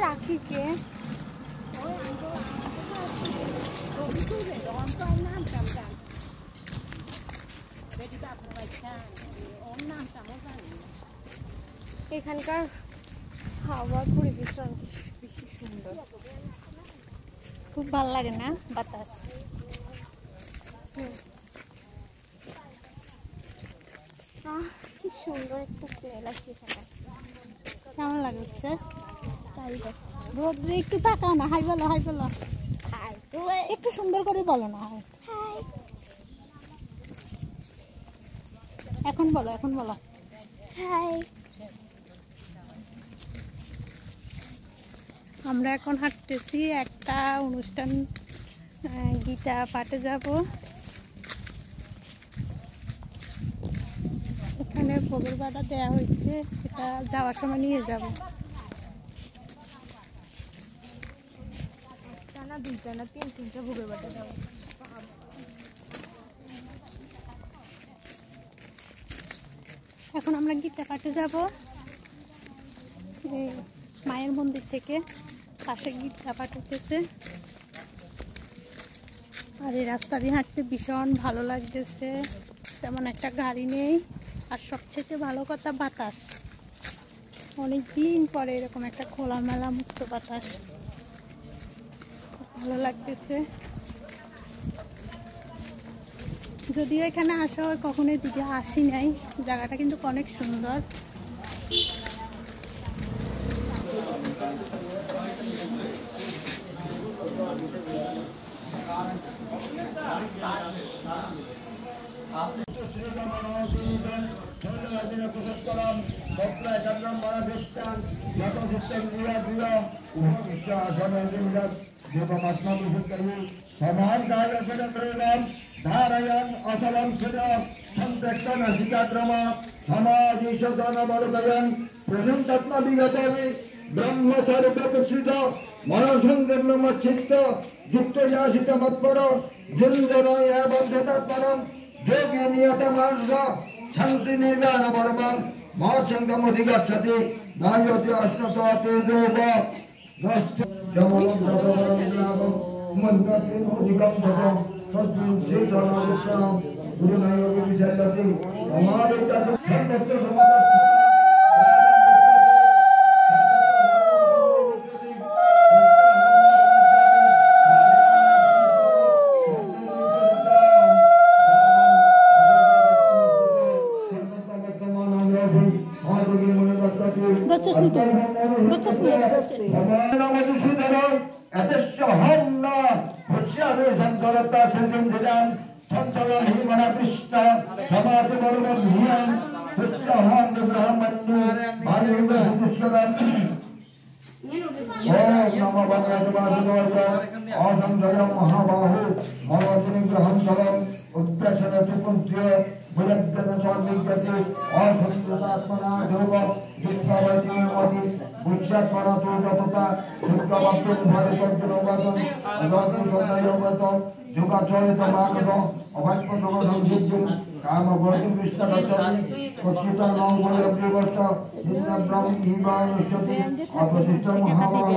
রাখি কে এখানকার হাওয়ার পরিবেশ বেশি সুন্দর, খুব ভালো লাগে না বাতাস। কি সুন্দর একটা স্মেল আসছে এখানে। কেমন লাগে হচ্ছে তাই রোদ্রে একটু তাকাও না। হাই বলো, হাই বলো, একটু সুন্দর করে বলো না। এখন বলো, এখন বলো হাই। আমরা এখন হাঁটতেছি একটা অনুষ্ঠান, গীতা পাঠে যাব। এখানে ভোগের বাটা দেওয়া হয়েছে, এটা যাওয়ার সময় নিয়ে যাব। একটা না দুইটা না তিনটা ভোগের বাটা দেওয়া। এখন আমরা গীতা পাঠে যাব মায়ের মন্দির থেকে, পাশে গীতা পাঠ হতেছে। আর এই রাস্তা দিয়ে হাঁটতে ভীষণ ভালো লাগতেছে, তেমন একটা গাড়ি নেই। আর সবচেয়ে ভালো কথা বাতাস, অনেক দিন পরে এরকম একটা খোলামেলা মুক্ত বাতাস, ভালো লাগতেছে। যদিও এখানে আসা হয়, কখনোই দিকে আসি নাই, জায়গাটা কিন্তু অনেক সুন্দর। ব্রহ্মচারী মনসংগিত যুক্ত যাসিত মৎপর জুন্দনয় বদ্ধতাৎপরম যোগী নিয়ত মার্গ শান্তি নির্বাণ পরমং মহৎসংগম অধিগচ্ছতি নায়তি অষ্টততে যোগ যোগাচরিত মানব অবাক্য সংযুক্ত কাম গতি কৃষ্ণ কচ্ছিত নবস্ত ব্রহ্ম অবশিষ্ট মহাবাহু